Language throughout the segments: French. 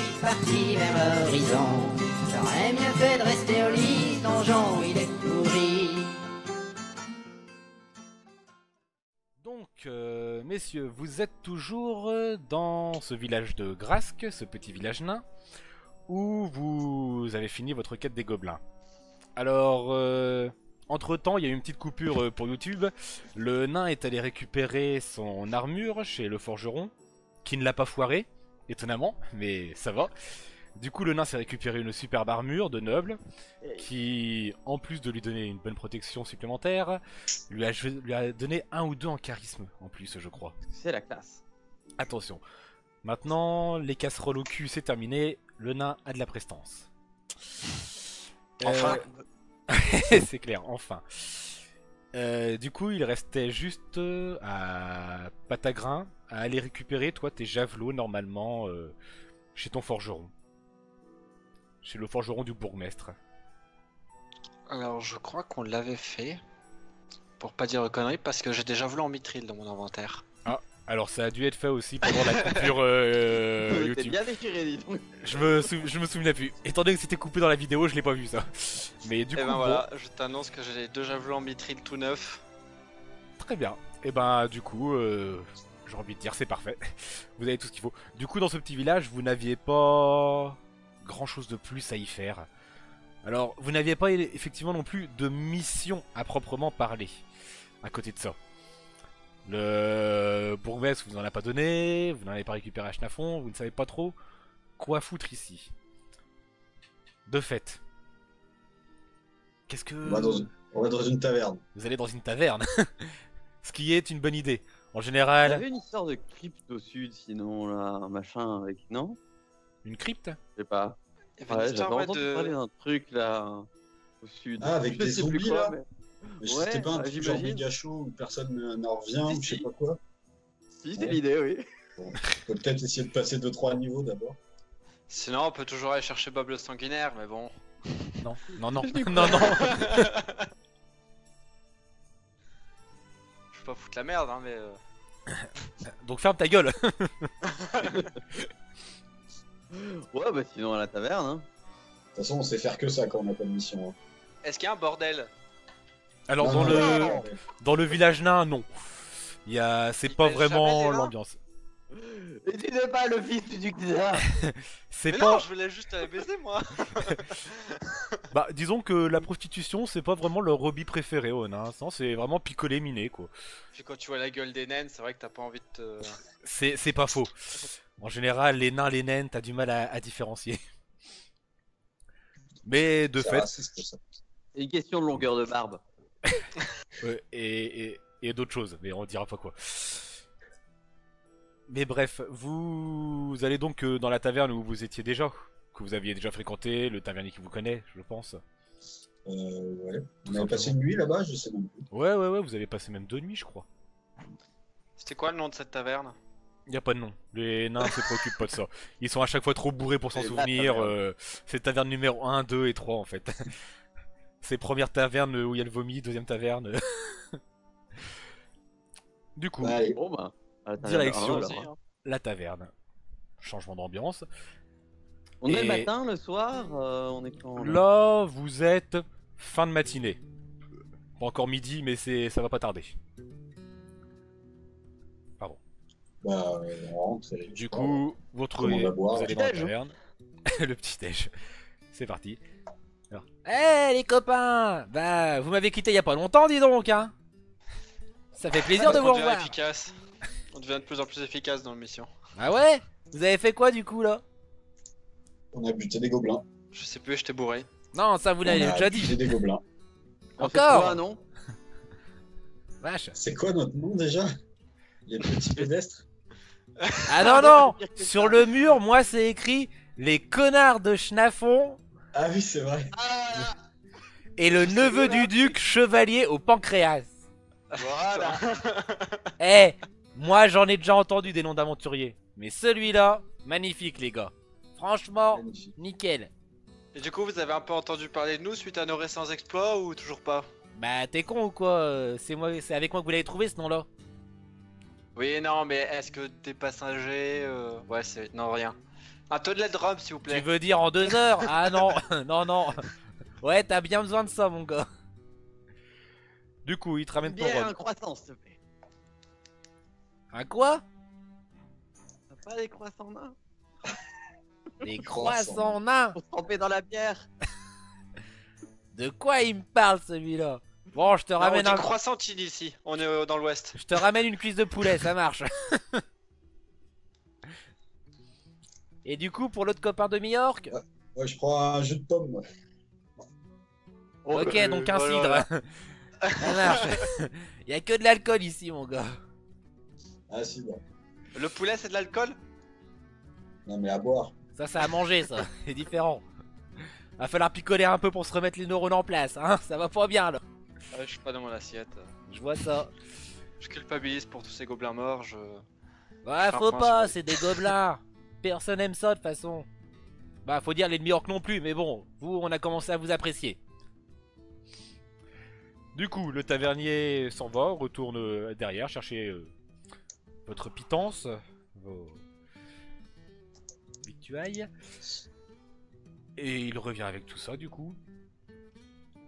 suis parti vers l'horizon. J'aurais mieux fait de rester au lit, donjon il est pourri. Donc, messieurs, vous êtes toujours dans ce village de Grasque, ce petit village nain, où vous avez fini votre quête des gobelins. Alors, entre-temps, il y a eu une petite coupure pour YouTube. Le nain est allé récupérer son armure chez le forgeron, qui ne l'a pas foiré, étonnamment, mais ça va. Du coup, le nain s'est récupéré une superbe armure de noble, qui, en plus de lui donner une bonne protection supplémentaire, lui a donné 1 ou 2 en charisme, en plus, je crois. C'est la classe. Attention. Maintenant, les casseroles au cul, c'est terminé. Le nain a de la prestance. Enfin. C'est clair, enfin. Du coup, il restait juste à Patagrin à aller récupérer, toi, tes javelots, normalement, chez ton forgeron. Chez le forgeron du bourgmestre. Alors je crois qu'on l'avait fait. Pour pas dire de conneries, parce que j'ai déjà voulu en mithril dans mon inventaire. Ah, alors ça a dû être fait aussi pendant la coupure T'es YouTube. bien déchiré, dis donc. Je me souvenais plus. Étant donné que c'était coupé dans la vidéo, je l'ai pas vu ça. Mais du Et coup, ben bon, voilà, je t'annonce que j'ai les 2 javelots en mithril tout neufs. très bien. Et ben du coup, j'ai envie de dire c'est parfait. Vous avez tout ce qu'il faut. Du coup, dans ce petit village, vous n'aviez pas grand chose de plus à y faire. Alors, vous n'aviez pas effectivement non plus de mission à proprement parler. À côté de ça. Le bourgmestre vous en a pas donné, vous n'en avez pas récupéré à Schnafon, vous ne savez pas trop quoi foutre ici. De fait. Qu'est-ce que... On va dans une taverne. Vous allez dans une taverne. Ce qui est une bonne idée. En Il y général, avait une histoire de crypte au sud, sinon, là, un machin avec. Non? une crypte. Je sais pas. Il y avait Ouais, une histoire j'avais ouais, entendu parler de... d'un truc là. Au sud. Ah, avec Je des sais plus zombies, quoi, là mais- Mais Ouais, c'était pas un bah, truc genre j'imagine. méga chaud où personne n'en revient Si, ou je sais si. pas quoi. Si, c'est Ouais. l'idée, oui. Bon, faut peut-être essayer de passer 2-3 niveaux d'abord. Sinon on peut toujours aller chercher Bob le sanguinaire, mais bon. Non, non, non, Je n'y non, non. Je veux pas foutre la merde, hein, mais... Donc ferme ta gueule. Ouais, bah sinon à la taverne, hein. De toute façon, on sait faire que ça quand on n'a pas de mission. Hein. Est-ce qu'il y a un bordel? Alors Non, non, dans le village nain, non. C'est Il pas pèse jamais vraiment des nains l'ambiance. Et tu n'es pas le fils du tsar. C'est Mais pas... non, je voulais juste aller baiser moi. Bah, disons que la prostitution, c'est pas vraiment leur hobby préféré aux nains. Non, c'est vraiment picoler, miner, quoi. Puis quand tu vois la gueule des naines, c'est vrai que t'as pas envie de te... C'est pas faux. En général, les nains, les naines, t'as du mal à différencier. Mais de Ça fait, va, c'est ça. C'est une question de longueur de barbe. et d'autres choses, mais on dira pas quoi. Mais bref, vous allez donc dans la taverne où vous étiez déjà, que vous aviez déjà fréquenté, le tavernier qui vous connaît, je pense. Ouais. Tout On avait passé une nuit là-bas, je sais même plus. Ouais, vous avez passé même 2 nuits, je crois. C'était quoi le nom de cette taverne? Y a pas de nom. Les nains se préoccupent pas de ça. Ils sont à chaque fois trop bourrés pour s'en C'est la souvenir. taverne. C'est taverne numéro 1, 2 et 3 en fait. C'est première taverne où il y a le vomi, deuxième taverne. Du coup, Bah, allez, Bon bah. à la taverne. Direction. Alors, Aussi, alors. hein. la taverne. Changement d'ambiance. On est Et- le matin, le soir, on est quand là Là, vous êtes fin de matinée. Pas encore midi, mais ça va pas tarder. bah, on rentre. Et Du je coup, vous retrouvez, on va boire. vous allez dans la Petit-déj, taverne. Le petit déj. C'est parti. Eh les copains, bah vous m'avez quitté il y a pas longtemps, dis donc, hein. Ça fait plaisir de vous On devient revoir. efficace. On devient de plus en plus efficace dans la mission. Ah ouais? Vous avez fait quoi du coup là? On a buté des gobelins. Je sais plus, j'étais bourré. Non, ça vous l'avez On a déjà buté dit. des gobelins. On fait Encore quoi, non? Vache. C'est quoi notre nom déjà? Il y a le petit pédestre. Ah non non. Sur le mur, moi c'est écrit les connards de Schnafon Ah oui, c'est vrai. et le neveu du duc chevalier au pancréas. Voilà. Eh, moi j'en ai déjà entendu des noms d'aventuriers, mais celui-là, magnifique les gars. Franchement, Magnifique. nickel. Et du coup, vous avez un peu entendu parler de nous suite à nos récents exploits ou toujours pas? Bah t'es con ou quoi? C'est avec moi que vous l'avez trouvé ce nom-là. Oui, non, mais est-ce que des passagers... Ouais, c'est... Non, rien. Un toilet de rhum, s'il vous Tu plaît. veux dire en 2 heures? Ah non, non, non. Ouais, t'as bien besoin de ça, mon gars. Du coup, il te ramène Une ton bière et rhum. un croissant, s'il te plaît. Un quoi? T'as pas des croissants nains Des Croissants. croissants nains. pour tremper dans la bière? De quoi il me parle, celui-là? Bon, je te Non, on ramène dit un... croissantine ici. On est dans l'ouest. Je te ramène une cuisse de poulet, ça marche. Et du coup, pour l'autre copain de Miorque? Ouais, je prends un jus de pomme, moi. Ok, donc un cidre. Ça marche. Y a que de l'alcool ici, mon gars. Ah, si, bon. Le poulet, c'est de l'alcool? Non, mais à boire. Ça à manger, ça. C'est différent. Va falloir picoler un peu pour se remettre les neurones en place, hein. Ça va pas bien, là. Je suis pas dans mon assiette. Je vois ça. Je culpabilise pour tous ces gobelins morts. Ouais, Fin faut point pas, sur- c'est des gobelins. Personne aime ça, de toute façon. Bah, faut dire les Miorques non plus, mais bon, vous, on a commencé à vous apprécier. Du coup, le tavernier s'en va, retourne derrière, chercher votre pitance, vos victuailles. Et il revient avec tout ça, du coup.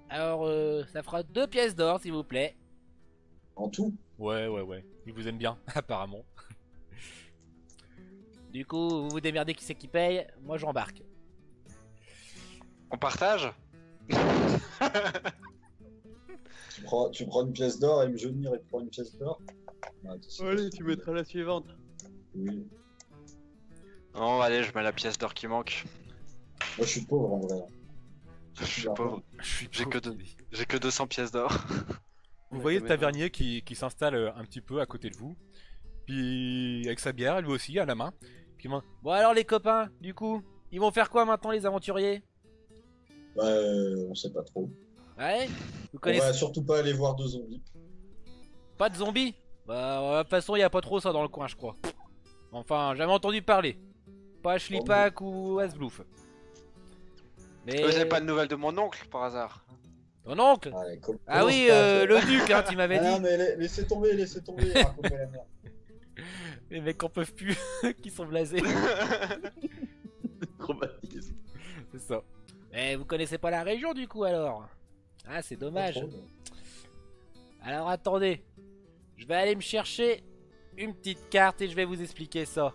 Alors, ça fera 2 pièces d'or, s'il vous plaît. En tout. Ouais, ouais, ouais. Il vous aime bien, apparemment. Du coup, vous vous démerdez qui c'est qui paye, moi j'embarque. On partage? Tu prends une pièce d'or et me Jeunir il prend une pièce d'or. Ah, Allez, tu mettras la suivante. Oui. Non, allez, je mets la pièce d'or qui manque. Moi, je suis pauvre en vrai. Je suis pauvre. Je suis J'ai que, pauvre. j'ai que 200 pièces d'or. Vous voyez le tavernier qui s'installe un petit peu à côté de vous. Puis avec sa bière, lui aussi, à la main. Puis il demande, bon alors les copains, du coup, ils vont faire quoi maintenant les aventuriers? Bah, on sait pas trop. Ouais? Vous On connaissez va surtout pas aller voir de zombies. pas de zombies? Bah de toute façon, il y a pas trop ça dans le coin, je crois. Enfin, jamais entendu parler. Pas à Schlipak ou à Zblouf. Mais... Vous avez pas de nouvelles de mon oncle par hasard? Ton oncle? Allez, Ah oui, le duc, hein, tu m'avais Ah non, dit. mais laissez tomber, racontez la merde. Les mecs en peuvent plus, qui sont blasés. Traumatisme. C'est ça. Eh, vous connaissez pas la région du coup alors? Ah, c'est dommage. Pas trop, mais- Alors attendez. Je vais aller me chercher une petite carte et je vais vous expliquer ça.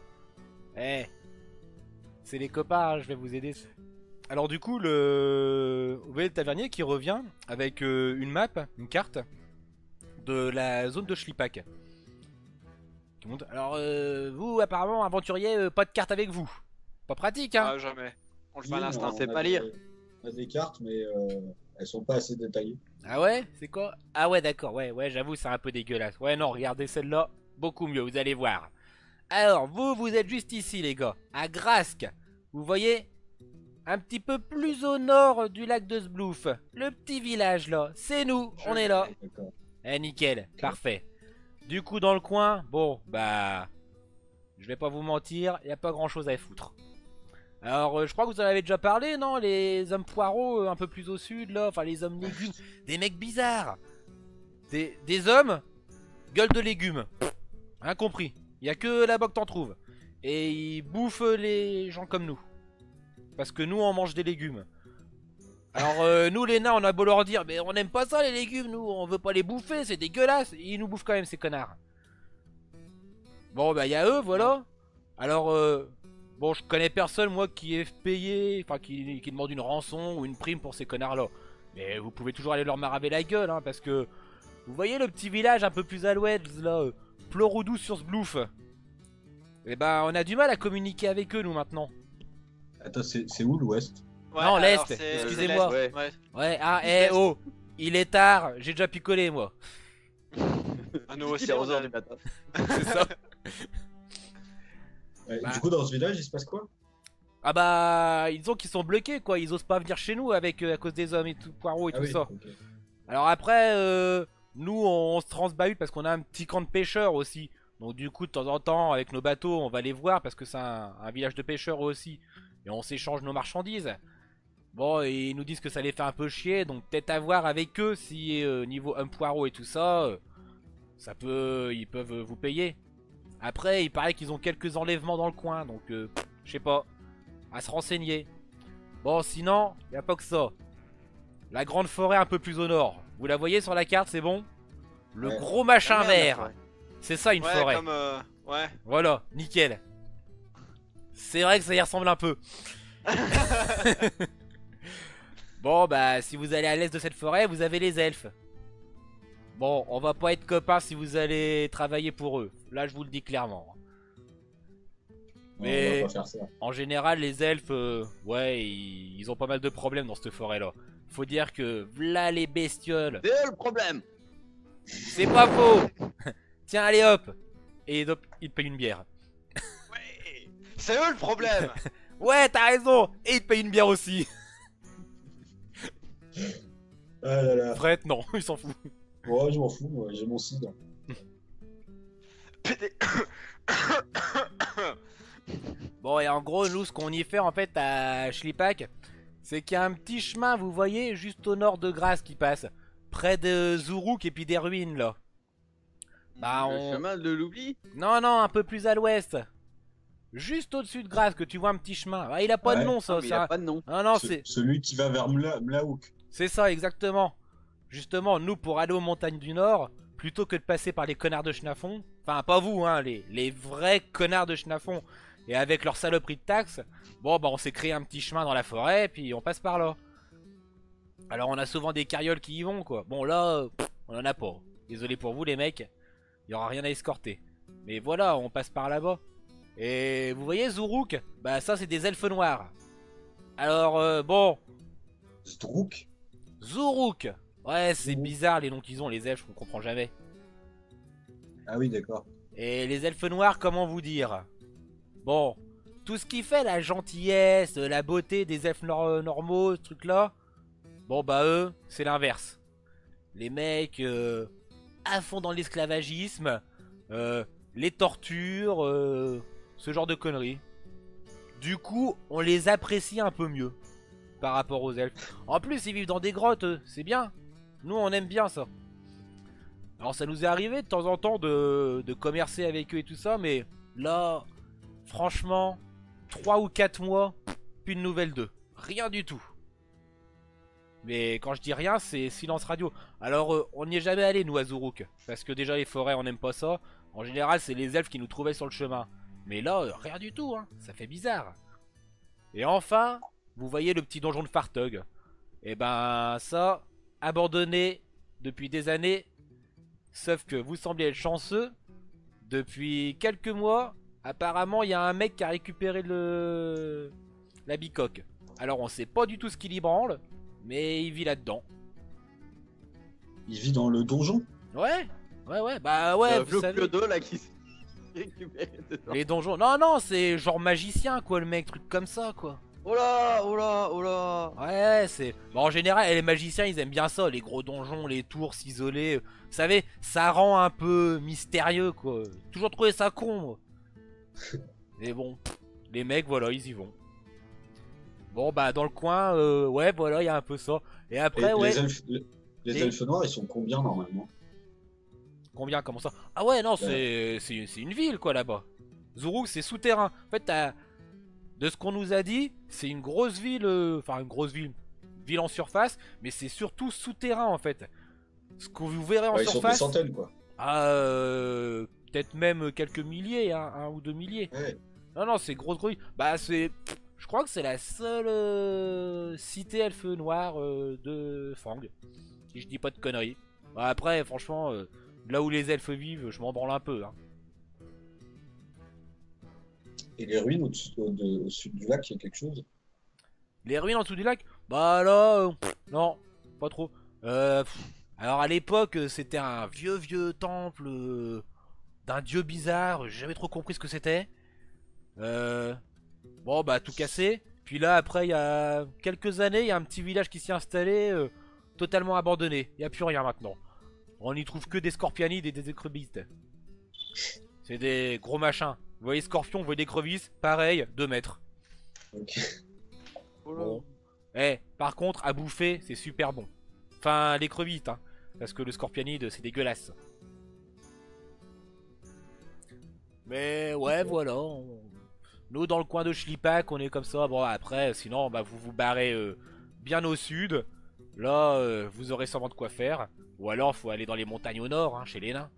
Eh. C'est les copains, hein, je vais vous aider. Alors du coup, vous voyez le tavernier qui revient avec une map, une carte de la zone de Schlipak. Qui montre- Alors vous, apparemment, aventurier, pas de carte avec vous. Pas pratique, hein? Ah, jamais. On le fait Oui, à l'instant. on sait a pas des- lire. On a des cartes, mais elles sont pas assez détaillées. Ah ouais? C'est quoi? Ah ouais, d'accord, ouais, j'avoue, c'est un peu dégueulasse. Ouais, non, regardez celle-là, beaucoup mieux, vous allez voir. Alors, vous êtes juste ici, les gars, à Grasque. Vous voyez? Un petit peu plus au nord du lac de Zblouf. Le petit village, là, c'est nous, on est là. D'accord. Eh, nickel, parfait. Du coup, dans le coin, bon, bah... Je vais pas vous mentir, y a pas grand-chose à y foutre. Alors, je crois que vous en avez déjà parlé, non? Les hommes poireaux, un peu plus au sud, là. Enfin, les hommes légumes. Des mecs bizarres. Des hommes, gueule de légumes. Rien compris. Y a que là-bas que t'en trouves. Et ils bouffent les gens comme nous. Parce que nous, on mange des légumes. Alors, nous, les nains, on a beau leur dire, mais on n'aime pas ça, les légumes, nous. On veut pas les bouffer, c'est dégueulasse. Ils nous bouffent quand même, ces connards. Bon, bah, y a eux, voilà. Alors, bon, je connais personne, moi, qui est payé, enfin, qui demande une rançon ou une prime pour ces connards-là. Mais vous pouvez toujours aller leur maraver la gueule, hein, parce que... Vous voyez le petit village un peu plus à l'ouest, là, Ploroudou sur ce Zblouf. Eh ben, on a du mal à communiquer avec eux, nous, maintenant. Attends, c'est où l'ouest? Non, l'Est, alors, c'est- excusez-moi. c'est l'Est, Ouais. Ouais, ah, Est. oh, il est tard, j'ai déjà picolé, moi. Ah, nous Il aussi, est on 11 heures a... du matin. C'est ça. Ouais, Bah. Du coup, dans ce village, il se passe quoi? Ah bah, ils ont qu'ils sont bloqués, quoi. Ils osent pas venir chez nous avec à cause des hommes et tout, poireaux et Ah tout oui, ça. ok. Alors après, nous, on se transbahute parce qu'on a un petit camp de pêcheurs aussi. Donc du coup, de temps en temps, avec nos bateaux, on va les voir parce que c'est un village de pêcheurs aussi. Et on s'échange nos marchandises. Bon, et ils nous disent que ça les fait un peu chier, donc peut-être à voir avec eux si niveau homme poireau et tout ça, ça peut, ils peuvent vous payer. Après, il paraît qu'ils ont quelques enlèvements dans le coin, donc je sais pas. à se renseigner. Bon, sinon, y a pas que ça. La grande forêt un peu plus au nord. Vous la voyez sur la carte, c'est bon? Le Ouais. gros machin Ah, merde, vert. ouais. C'est ça une Ouais, forêt. comme ouais. Voilà, nickel. C'est vrai que ça y ressemble un peu. Bon, bah, si vous allez à l'est de cette forêt, vous avez les elfes. Bon, on va pas être copains si vous allez travailler pour eux. Là, je vous le dis clairement. Mais- On va pas faire ça. En général, les elfes, ouais, ils ont pas mal de problèmes dans cette forêt-là. Faut dire que, v'là les bestioles. C'est eux le problème. C'est pas faux. Tiens, allez hop. Et hop, il te paye une bière. Ouais. C'est eux le problème. Ouais, t'as raison. Et il te paye une bière aussi. Ah là là. Fred, non, il s'en fout. Ouais, je m'en fous, moi, j'ai mon cidre. PD. Bon, et en gros, nous, ce qu'on y fait en fait à Schlipak, c'est qu'il y a un petit chemin, vous voyez, juste au nord de Grasse qui passe. Près de Zuruk et puis des ruines là. Bah, Le on. chemin de l'oubli. Non, non, un peu plus à l'ouest. Juste au-dessus de Grasse que tu vois un petit chemin. Ah, il a pas de Ouais. nom ça. Non, mais il a ça... pas de nom. Non, non, c'est. Celui qui va vers Mlaouk. C'est ça, exactement. Justement, nous, pour aller aux montagnes du Nord, plutôt que de passer par les connards de Schnafon, enfin, pas vous, hein, les vrais connards de Schnafon, et avec leur saloperie de taxes, bon, bah, on s'est créé un petit chemin dans la forêt, puis on passe par là. Alors, on a souvent des carrioles qui y vont, quoi. Bon, là, on en a pas. Désolé pour vous, les mecs, il y aura rien à escorter. Mais voilà, on passe par là-bas. Et vous voyez, Zuruk, bah, ça, c'est des elfes noirs. Alors, bon, Zdrouk. Zuruk. Ouais, c'est Zuruk. bizarre les noms qu'ils ont, les elfes, on comprend jamais. Ah oui, d'accord. Et les elfes noirs, comment vous dire? Bon, tout ce qui fait la gentillesse, la beauté des elfes normaux, ce truc-là, bon bah eux, c'est l'inverse. Les mecs à fond dans l'esclavagisme, les tortures, ce genre de conneries. Du coup, on les apprécie un peu mieux par rapport aux elfes. En plus, ils vivent dans des grottes, c'est bien. Nous, on aime bien ça. Alors, ça nous est arrivé de temps en temps de commercer avec eux et tout ça, mais là, franchement, 3 ou 4 mois, plus de nouvelles d'eux. Rien du tout. Mais quand je dis rien, c'est silence radio. Alors, on n'y est jamais allé, nous, à Zuruk. Parce que déjà, les forêts, on n'aime pas ça. En général, c'est les elfes qui nous trouvaient sur le chemin. Mais là, rien du tout, hein. Ça fait bizarre. Et enfin, vous voyez le petit donjon de Fartog. Et ben, ça, abandonné depuis des années. Sauf que vous semblez être chanceux. Depuis quelques mois, apparemment, il y a un mec qui a récupéré la bicoque. Alors, on sait pas du tout ce qu'il y branle. Mais il vit là-dedans. Il vit dans le donjon. Ouais, ouais, bah ouais, vous Le savez. Clodo là qui s'est récupéré dedans. Les donjons. Non, non, c'est genre magicien, quoi, le mec, truc comme ça, quoi. Oh là, oh là, oh là. Ouais, c'est. Bon, en général, les magiciens, ils aiment bien ça, les gros donjons, les tours, s'isoler. Vous savez, ça rend un peu mystérieux, quoi. Toujours trouvé ça con, moi. Mais bon, les mecs, voilà, ils y vont. Bon, bah, dans le coin, ouais, voilà, il y a un peu ça. Et après, Et ouais. les Les- elfes noirs, ils sont combien normalement? Combien, comment ça? Ah ouais, non, c'est une ville, quoi, là-bas. Zuruk, c'est souterrain. En fait, de ce qu'on nous a dit, c'est une grosse ville, enfin une grosse ville en surface, mais c'est surtout souterrain, en fait. Ce que vous verrez en Ouais, ils sont des surface, centaines, quoi. peut-être même quelques milliers, hein, 1 ou 2 milliers. Ouais. Non, non, c'est grosse, grosse. Bah, je crois que c'est la seule cité elfe noire de Fang. Si je dis pas de conneries. Bah, après, franchement, là où les elfes vivent, je m'en branle un peu. Hein. Et les ruines au sud du lac, il y a quelque chose? Les ruines en dessous du lac? Bah là, non, pas trop. Alors à l'époque, c'était un vieux temple d'un dieu bizarre. J'ai jamais trop compris ce que c'était. Bon, bah tout cassé. Puis là, après, il y a quelques années, il y a un petit village qui s'y est installé, totalement abandonné. Il n'y a plus rien maintenant. On n'y trouve que des scorpionides et des écrevisses. C'est des gros machins. Vous voyez scorpion, vous voyez des crevisses, pareil, 2 mètres. Ok. Oh là. Bon. Par contre, à bouffer, c'est super bon. Enfin, les crevisses, hein. Parce que le scorpionide, c'est dégueulasse. Mais ouais, voilà. Nous, dans le coin de Schlipak, on est comme ça. Bon, après, sinon, bah, vous vous barrez bien au sud. Là, vous aurez sûrement de quoi faire. Ou alors, faut aller dans les montagnes au nord, hein, chez les nains.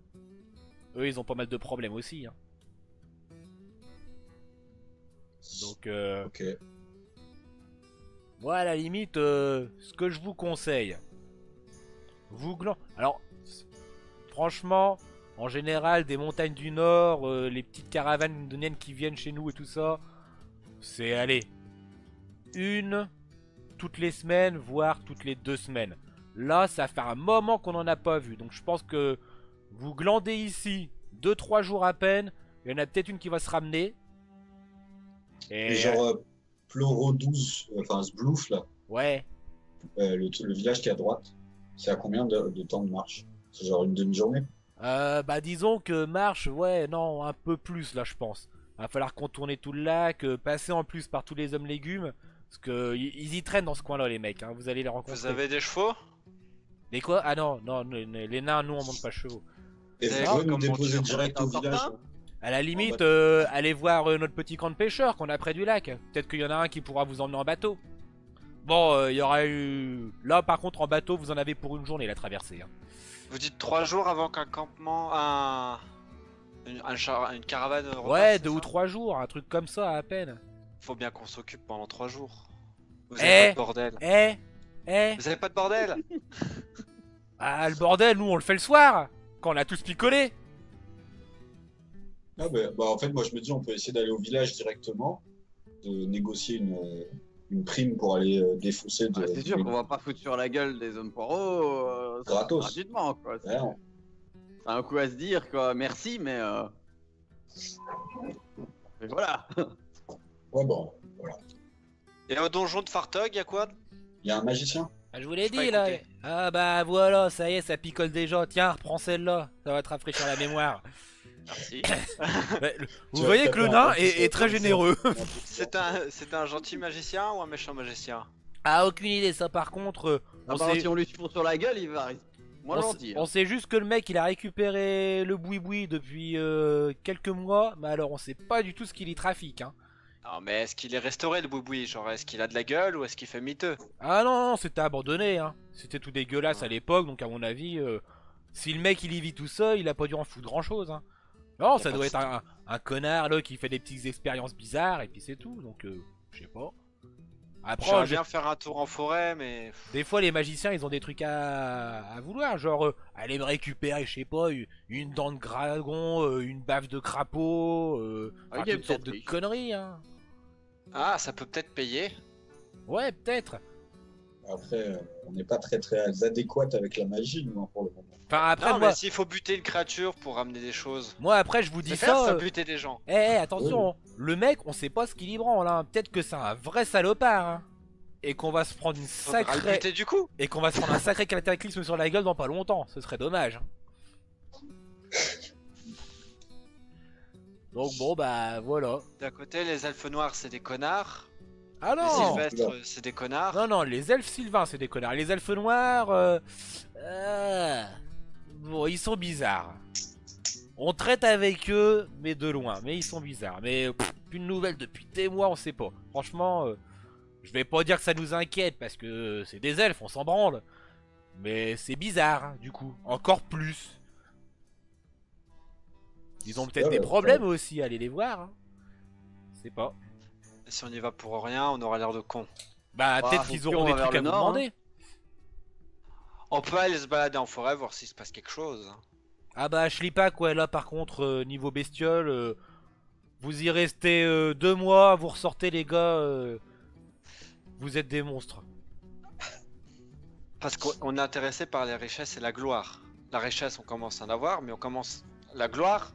Eux, ils ont pas mal de problèmes aussi. Hein. Donc, Ok. moi, à la limite, ce que je vous conseille, alors, franchement, en général, des montagnes du Nord, les petites caravanes londoniennes qui viennent chez nous et tout ça, c'est, allez, une toutes les semaines, voire toutes les 2 semaines. Là, ça fait un moment qu'on n'en a pas vu, donc je pense que vous glandez ici 2-3 jours à peine, il y en a peut-être une qui va se ramener. Et genre, Ploro 12, enfin, Sblouf, là, Ouais. le village qui est à droite, c'est à combien de temps de marche? C'est genre une demi-journée? Bah disons que marche, ouais, non, un peu plus là, je pense. Va falloir contourner tout le lac, passer en plus par tous les hommes légumes, parce que ils y traînent dans ce coin-là, les mecs. Hein, vous allez les rencontrer. Vous avez des chevaux? Des quoi? Ah non, non, les nains, nous, on monte pas chevaux. Et C'est vous pouvez nous comme déposer on dit, direct au village? À la limite, allez voir notre petit camp de pêcheurs qu'on a près du lac. Peut-être qu'il y en a un qui pourra vous emmener en bateau. Bon, il y aura eu. Là, par contre, en bateau, vous en avez pour une journée la traversée. Hein. Vous dites 3 jours avant qu'un campement, une caravane repasse, Ouais, c'est 2 ou ça 3 jours, un truc comme ça à peine. Faut bien qu'on s'occupe pendant 3 jours. Vous Eh avez pas de bordel. Vous avez pas de bordel? Ah, le bordel, nous, on le fait le soir, quand on a tous picolé. Ah bah, en fait, moi je me dis, on peut essayer d'aller au village directement, de négocier une prime pour aller défoncer de. Ah, c'est sûr qu'on va pas foutre sur la gueule des hommes poireaux Gratos. gratuitement, quoi. Ouais, C'est un coup à se dire, quoi. Merci, mais et voilà. ouais, bon, voilà. Et au donjon de Fartog, y'a quoi? Il y a un magicien? Ah, je vous l'ai J'ai pas dit, là. écouté. Ah, bah voilà, ça y est, ça picole déjà. Tiens, reprends celle-là, ça va te rafraîchir la mémoire. Merci. Ouais, vous Tu vas voyez te que le taper nain un peu est très sur- généreux. C'est un gentil magicien ou un méchant magicien? Ah, aucune idée, ça par contre, Ah on bah, sait... si on lui fout sur la gueule, il va. Moi, on gentil. sait- on sait juste que le mec il a récupéré le boui-boui depuis quelques mois, mais alors on sait pas du tout ce qu'il y trafique. Hein. Non, mais est-ce qu'il est restauré le boui-boui? Genre, est-ce qu'il a de la gueule ou est-ce qu'il fait miteux? Ah non, non, c'était abandonné. Hein. C'était tout dégueulasse à l'époque, donc à mon avis, si le mec il y vit tout seul, il a pas dû en foutre grand-chose. Hein. Non, Y a ça pas doit de être un connard là qui fait des petites expériences bizarres et puis c'est tout, donc je sais pas. Après, J'aimerais bien faire un tour en forêt, mais. des fois, les magiciens, ils ont des trucs à vouloir. Genre, aller me récupérer, je sais pas, une dent de dragon, une baffe de crapaud, Ah, enfin, il est toutes sortes peut-être de riche. conneries. Hein. Ah, ça peut peut-être payer. Ouais, peut-être. Après, on n'est pas très adéquat avec la magie, nous, hein, pour le moment. Enfin, après, Non, moi, mais s'il faut buter une créature pour ramener des choses. moi, après, je vous dis C'est faire ça. ça, buter des gens. Attention, hein. Le mec, on sait pas ce qu'il y branle. Hein. Peut-être que c'est un vrai salopard. Hein. Et qu'on va se prendre une Faudra le sacrée. buter du coup. Et qu'on va se prendre un sacré cataclysme sur la gueule dans pas longtemps. Ce serait dommage. Donc bon, bah voilà. D'un côté, les elfes noirs, c'est des connards. Ah Les non! sylvestres, c'est des connards. Non, non, les elfes sylvains, c'est des connards. Les elfes noirs, bon, ils sont bizarres. On traite avec eux, mais de loin. Mais ils sont bizarres. Mais plus de nouvelles depuis des mois, on sait pas. Franchement, je vais pas dire que ça nous inquiète parce que c'est des elfes, on s'en branle. Mais c'est bizarre, hein, du coup. Encore plus. Ils ont peut-être Ouais, des ouais, problèmes aussi, allez les voir. Hein. C'est pas. Et si on y va pour rien, on aura l'air de con. Bah, Bah, peut-être faut qu'ils que auront on des va vers trucs à le vous nord, demander. On peut aller se balader en forêt, voir s'il se passe quelque chose. Ah bah Schlipak, ouais, là par contre, niveau bestiole, vous y restez 2 mois, vous ressortez les gars, vous êtes des monstres. Parce qu'on est intéressé par les richesses et la gloire. La richesse, on commence à en avoir, mais on commence. La gloire.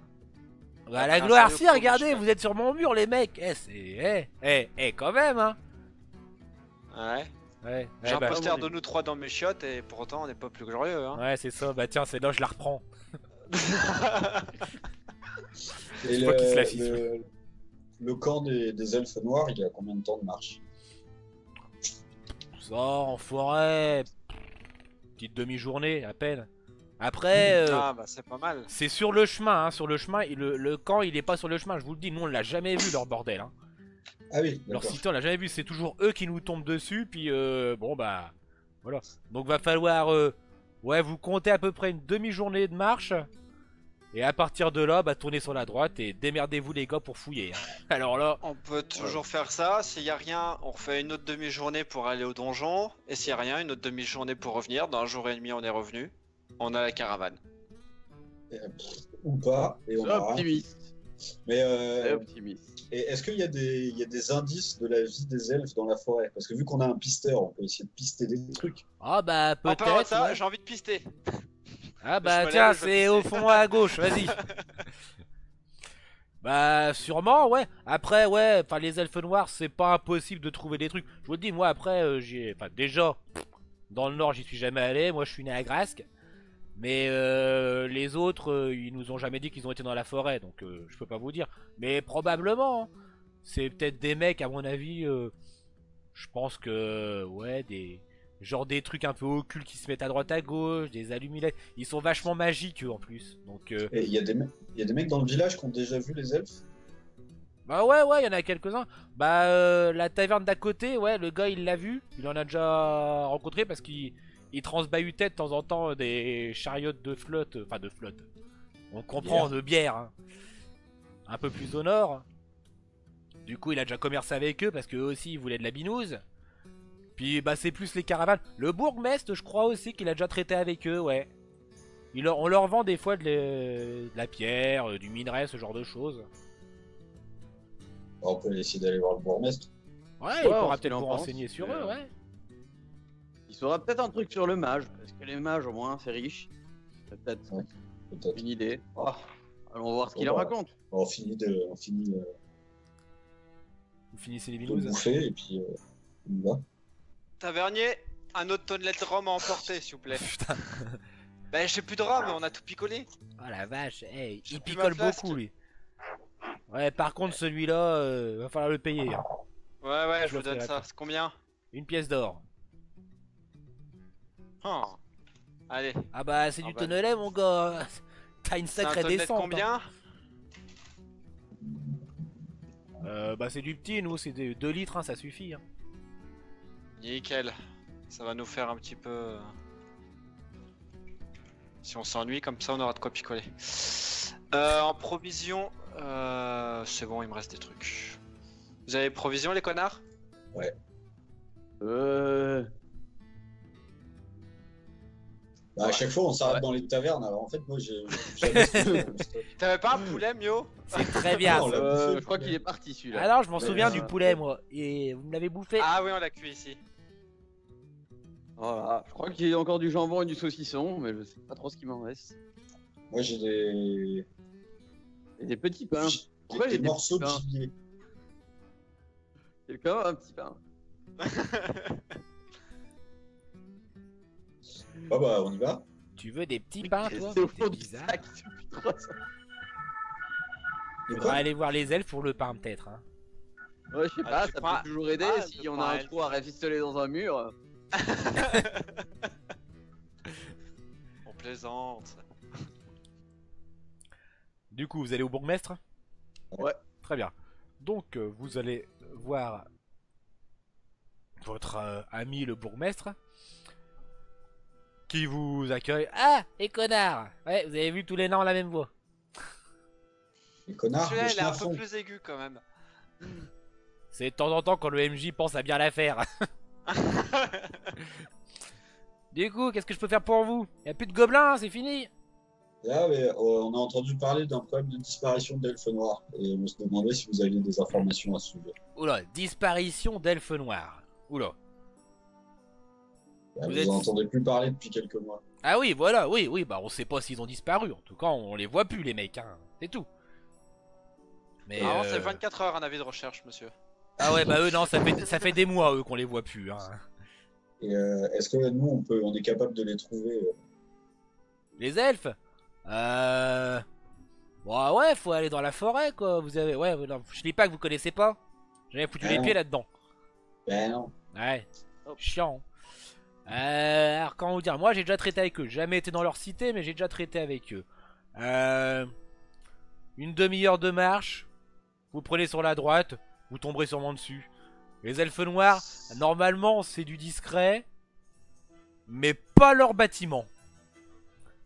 Bah Après la un gloire, sérieux si, coup, regardez, je vous êtes sur mon mur les mecs. Quand même, hein. Ouais. Ouais, J'ai un bah, poster de nous trois dans mes chiottes et pour autant on n'est pas plus glorieux. Hein. ouais, c'est ça, bah tiens, c'est là, je la reprends. Et C'est toi qui se la fiche. le camp des elfes noirs, il a combien de temps de marche? Ça, en forêt, petite demi-journée, à peine. Après, Ah bah c'est pas mal. c'est sur le chemin, hein, sur le chemin, le camp il est pas sur le chemin, je vous le dis, nous on l'a jamais vu leur bordel. Hein. Ah oui, Leur d'accord. cité, on l'a jamais vu. C'est toujours eux qui nous tombent dessus. Puis bon, bah voilà. Donc va falloir, ouais, vous comptez à peu près une demi-journée de marche. Et à partir de là, bah tournez sur la droite et démerdez-vous les gars pour fouiller, hein. Alors là, On peut toujours faire ça. S'il y a rien, on refait une autre demi-journée pour aller au donjon. Et s'il y a rien, une autre demi-journée pour revenir. Dans un jour et demi, on est revenu. On a la caravane. Ou pas, et on C'est aura rien. optimiste. Mais C'est optimiste. et est-ce qu'il y a des indices de la vie des elfes dans la forêt? Parce que vu qu'on a un pisteur, on peut essayer de pister des trucs. ah bah En parlant de peut-être. ça, Ouais. j'ai envie de pister. Ah Je bah me tiens, lève, je vais c'est au fond à gauche, vas-y. Bah sûrement, ouais. Après, ouais, enfin les elfes noirs, c'est pas impossible de trouver des trucs. Je vous le dis, moi après, enfin déjà, dans le nord, j'y suis jamais allé. Moi, je suis né à Grasque. Mais les autres, ils nous ont jamais dit qu'ils ont été dans la forêt, donc je peux pas vous dire. Mais probablement, hein. C'est peut-être des mecs, à mon avis. Je pense que, ouais, genre des trucs un peu occultes qui se mettent à droite à gauche, des allumettes. Ils sont vachement magiques eux en plus. Donc, Et il y a des mecs dans le village qui ont déjà vu les elfes? bah ouais, il y en a quelques-uns. Bah la taverne d'à côté, ouais, le gars il l'a vu. Il en a déjà rencontré parce qu'il transbahutait de temps en temps des chariots de flotte. Enfin de flotte. On comprend, Bière. de bière, hein. Un peu plus au nord. Du coup, il a déjà commercé avec eux parce qu'eux aussi ils voulaient de la binouse. Puis bah c'est plus les caravanes. Le bourgmestre, je crois aussi qu'il a déjà traité avec eux, ouais. On leur vend des fois de la pierre, du minerai, ce genre de choses. On peut essayer d'aller voir le bourgmestre. Ouais, il Ouais, pourra ce qu'il peut-être en vous pense, renseigner sur mais, eux, ouais. Il saura peut-être un truc sur le mage, parce que les mages, au moins, c'est riche. C'est peut-être Ouais. Peut-être. une idée. Oh, allons voir ce qu'il Bon, en bah. raconte. On finit de Vous finissez les de binous. bouffer et puis on y va. Tavernier, un autre tonnelet de rhum à emporter, s'il vous plaît. Putain. Bah, j'ai plus de rhum, mais on a tout picolé. Oh la vache, hey, J'ai il plus picole ma flasque. beaucoup lui. Ouais, par contre celui-là, va falloir le payer, hein. Ouais, Je je vous le ferai donne ça. après. C'est combien? Une pièce d'or. Oh. Allez. Ah bah c'est Ah du bah. tonnelet mon gars. T'as une C'est un sacrée tonnelet de descente, hein. combien? Bah c'est du petit, nous c'est 2 litres, hein, ça suffit, hein. Nickel. Ça va nous faire un petit peu... Si on s'ennuie, comme ça on aura de quoi picoler. En provision... C'est bon, il me reste des trucs. Vous avez provision les connards? Bah, à chaque fois, on s'arrête Ouais. dans les tavernes. Alors en fait, moi, j'ai jamais. T'avais pas un poulet, Mio? C'est très bien. Non, ça. on l'a bouffé, Je crois le qu'il est parti celui-là. Alors je m'en Mais, souviens du poulet moi. Et vous me l'avez bouffé. Ah oui, on l'a cuit ici. Voilà. Je crois qu'il y a encore du jambon et du saucisson, mais je sais pas trop ce qu'il m'en reste. Moi, j'ai des. Et des petits pains. J'ai Pourquoi des j'ai des morceaux de petits pains gibier. Quelqu'un a un petit pain. Ah bah, on y va. Tu veux des petits pains toi? C'est au T'es fond du bizarre. sac depuis 3 ans. De Faudra quoi aller voir les elfes pour le pain peut-être, hein. Ouais, je sais Ah, pas, tu ça prends- peut toujours aider Ah, si tu on prends a un elle. trou à rafistoler dans un mur. On plaisante. Du coup, vous allez au bourgmestre? Ouais. Très bien. Donc, vous allez voir votre ami le bourgmestre qui vous accueille. Ah, les connards! Ouais, vous avez vu tous les nains ont la même voix. Les connards, Celui-là, les il est un peu schnaffons. plus aigu quand même. C'est de temps en temps quand le MJ pense à bien la faire. Du coup, qu'est-ce que je peux faire pour vous? Y a plus de gobelins, c'est fini. Ah, mais on a entendu parler d'un problème de disparition d'elfes noirs. Et on se demandait si vous aviez des informations à ce sujet. Oula, disparition d'elfes noirs. Oula. Bah, Vous vous êtes- en entendez plus parler depuis quelques mois. Ah oui, voilà, oui, bah on sait pas s'ils ont disparu. En tout cas, on les voit plus les mecs, hein. C'est tout. Mais Non, c'est 24 heures un avis de recherche, monsieur. ah ouais, bah eux non, ça fait des mois eux qu'on les voit plus, hein. Et est-ce que nous, on est capable de les trouver Les elfes. Bon ouais, faut aller dans la forêt quoi. Vous avez, ouais, non, je dis pas que vous connaissez pas. J'avais foutu Ah les non. pieds là-dedans. Ben non. Ouais, Hop. chiant. Alors comment vous dire, moi j'ai déjà traité avec eux. J'ai jamais été dans leur cité, mais j'ai déjà traité avec eux. Une demi-heure de marche. Vous prenez sur la droite. vous tomberez sûrement dessus. Les elfes noirs, normalement c'est du discret, mais pas leur bâtiment.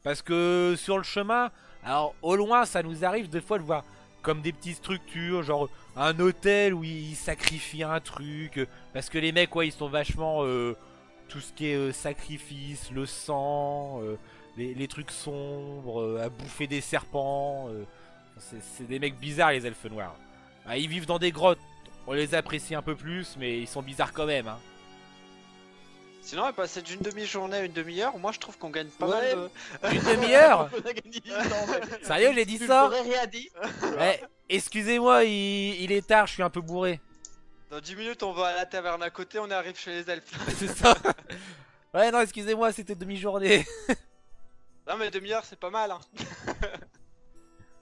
Parce que sur le chemin, alors au loin ça nous arrive des fois de voir comme des petites structures, genre un hôtel où ils sacrifient un truc. Parce que les mecs, ouais, ils sont vachement tout ce qui est sacrifice, le sang, les trucs sombres, à bouffer des serpents. C'est des mecs bizarres les elfes noirs. Ah, ils vivent dans des grottes, on les apprécie un peu plus, mais ils sont bizarres quand même. Hein. Sinon, passer d'une demi-journée à une demi-heure, moi je trouve qu'on gagne pas Ouais. mal Une demi-heure. On a gagné du temps, mais Sérieux, j'ai dit tu ça? n'aurais rien dit. Eh, excusez-moi, il est tard, je suis un peu bourré. Dans 10 minutes, on va à la taverne à côté, on arrive chez les elfes. C'est ça. Ouais, non, excusez-moi, c'était demi-journée. Non, mais demi-heure, c'est pas mal. Hein.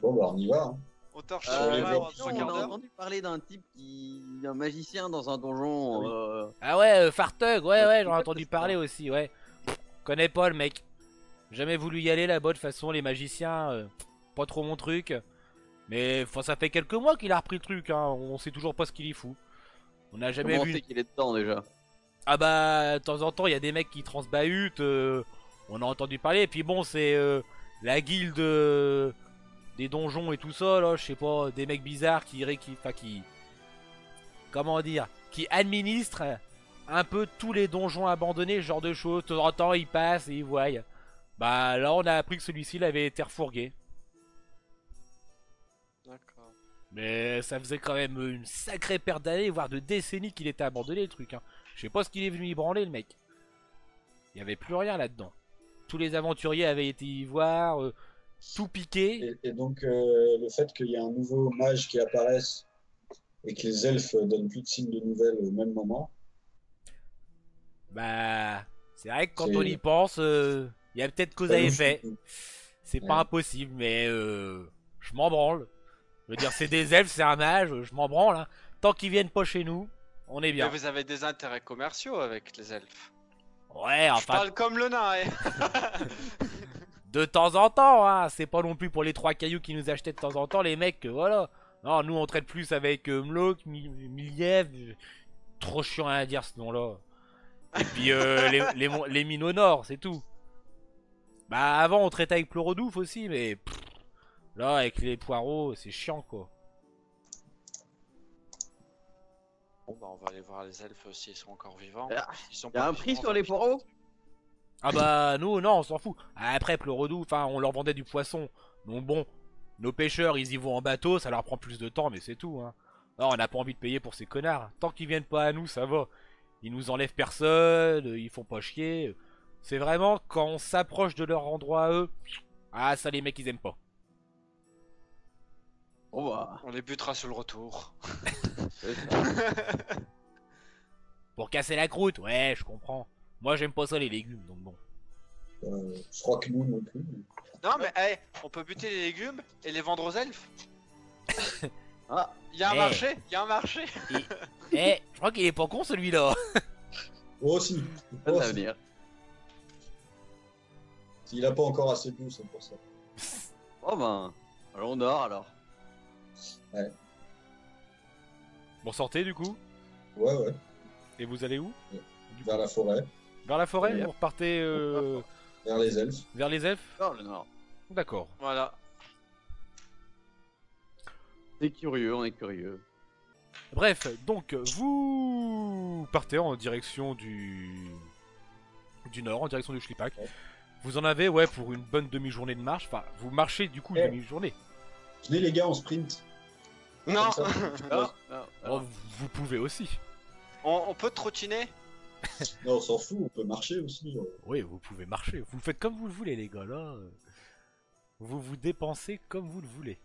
Bon, bah, on y va. Hein. On torche Sur les en blocs. 3 on quarts a d'heure. entendu parler d'un type un magicien dans un donjon. Ah ouais, Fartug, ouais, j'en ai Ouais, entendu c'est parler ça. aussi, ouais. Connais pas le mec. Jamais voulu y aller là-bas, de toute façon, les magiciens, pas trop mon truc. Mais enfin, ça fait quelques mois qu'il a repris le truc, hein. On sait toujours pas ce qu'il y fout. On n'a jamais Comment on vu. sait qu'il est dedans déjà? Ah bah, de temps en temps, il y a des mecs qui transbahutent, on a entendu parler. Et puis bon, c'est la guilde des donjons et tout ça, là, je sais pas, des mecs bizarres qui comment dire, qui administrent un peu tous les donjons abandonnés, ce genre de choses. De temps en temps, ils passent et ils voient. Bah là, on a appris que celui-ci il avait été refourgué. D'accord. Mais ça faisait quand même une sacrée paire d'années, voire de décennies qu'il était abandonné le truc. Hein. Je sais pas ce qu'il est venu y branler le mec. Il y avait plus rien là-dedans. Tous les aventuriers avaient été y voir, tout piqué. Et donc, le fait qu'il y ait un nouveau mage qui apparaisse et que les elfes donnent plus de signes de nouvelles au même moment, Bah, c'est vrai que quand C'est- on y pense, il y a peut-être cause ça à nous effet. fout. C'est Ouais. pas impossible, mais je m'en branle. Je veux dire, c'est des elfes, c'est un mage, je m'en branle. Hein. Tant qu'ils viennent pas chez nous, on est Mais bien. vous avez des intérêts commerciaux avec les elfes. Ouais, Je enfin, parle comme le nain, eh. de temps en temps, hein. C'est pas non plus pour les 3 cailloux qui nous achetaient de temps en temps, les mecs, voilà. Non, nous on traite plus avec Mlok, Miliev, trop chiant à dire ce nom-là. Et puis les mines au nord, c'est tout. Bah avant on traitait avec Pleurodouf aussi, mais pff, là avec les poireaux, c'est chiant quoi. Bon, bah, on va aller voir les elfes s'ils sont encore vivants. Ah, S'ils sont y a pas un prix vivants, sur on va les piquer. poireaux? Ah bah nous non, on s'en fout. Après Pleurodouf, enfin on leur vendait du poisson. Donc bon, nos pêcheurs ils y vont en bateau, ça leur prend plus de temps, mais c'est tout. Hein. Non, on n'a pas envie de payer pour ces connards. Tant qu'ils viennent pas à nous, ça va. Ils nous enlèvent personne, ils font pas chier. C'est vraiment quand on s'approche de leur endroit à eux. Ah ça les mecs ils aiment pas. Bon bah, On les butera sur le retour. c'est ça. Pour casser la croûte, ouais je comprends. Moi j'aime pas ça les légumes, donc bon. Je crois que nous non plus. Non, mais hey, on peut buter les légumes et les vendre aux elfes. Ah, Il y a un Eh. marché, il y a un marché. Eh, je crois qu'il est pas con celui-là. Oh, si. ça Oh, va si. venir. S'il a pas encore assez bu, c'est pour ça. Oh ben, allons dehors alors. Bon sortez du coup. Ouais, ouais. Et vous allez où? Vers la forêt, Vers la forêt? Ouais. Vous repartez vers les elfes. vers les elfes? Non, le nord. D'accord. Voilà. C'est curieux, on est curieux. Bref, donc vous partez en direction du nord, en direction du Schlippack. Ouais. Vous en avez, ouais, pour une bonne demi-journée de marche. Enfin, vous marchez du coup une Eh. demi-journée. Venez les gars, on sprint. Non, Comme ça. Ah, Oh, vous pouvez aussi. on peut trottiner. Non, on s'en fout, on peut marcher aussi. Oui, vous pouvez marcher. Vous le faites comme vous le voulez, les gars, là. Vous vous dépensez comme vous le voulez.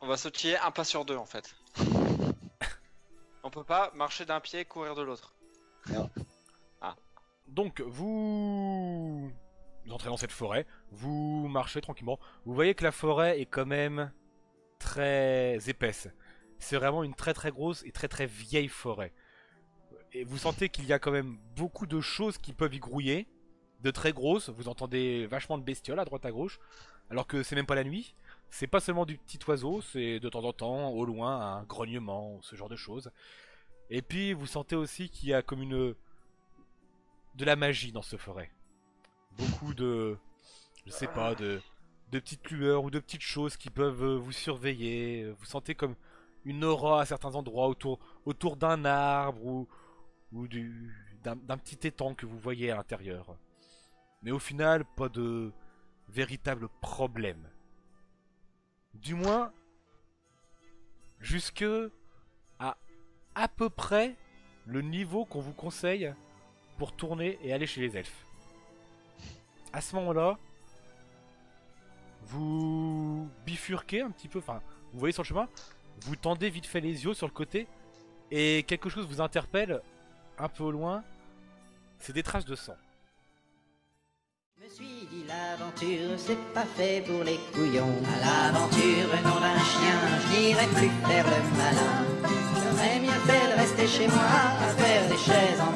On va sautiller un pas sur deux en fait. On peut pas marcher d'un pied et courir de l'autre. Donc, vous entrez dans cette forêt, vous marchez tranquillement. Vous voyez que la forêt est quand même très épaisse. C'est vraiment une très très grosse et très très vieille forêt. Et vous sentez qu'il y a quand même beaucoup de choses qui peuvent y grouiller. De très grosses, vous entendez vachement de bestioles à droite à gauche. Alors que c'est même pas la nuit. C'est pas seulement du petit oiseau, c'est de temps en temps, au loin, un grognement, ce genre de choses. Et puis vous sentez aussi qu'il y a comme de la magie dans ce forêt. Beaucoup de, je sais pas, de petites lueurs ou de petites choses qui peuvent vous surveiller. Vous sentez comme une aura à certains endroits autour d'un arbre ou d'un petit étang que vous voyez à l'intérieur. Mais au final, pas de véritable problème. Du moins, jusque à peu près le niveau qu'on vous conseille pour tourner et aller chez les elfes. À ce moment-là, vous bifurquez un petit peu, enfin, vous voyez sur le chemin, vous tendez vite fait les yeux sur le côté, et quelque chose vous interpelle un peu au loin, c'est des traces de sang. Je me suis dit l'aventure c'est pas fait pour les couillons. À l'aventure nom d'un chien, je n'irai plus faire le malin. J'aurais bien fait de rester chez moi à faire des chaises en